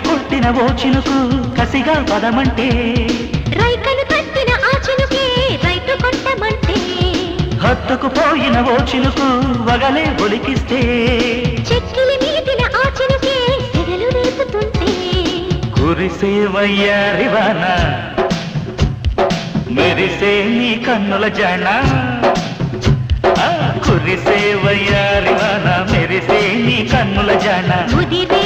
కొట్టిన ఓ చినుకు కసిగా పదమంటే రైకలు కట్టిన ఆ చినుకే రైతు కొట్టమంటే హత్తుకుపోయిన ఓ చినుకు వగలే ఒలికిస్తే చెక్కిలి మీటిన ఆ చినుకే సెగలు రేపుతుంటే కురిసే వయ్యారివాన మెరిసే నీ కన్నుల జాణ కురిసే వయ్యారివాన మెరిసే నీ కన్నుల జాణ ముదిరే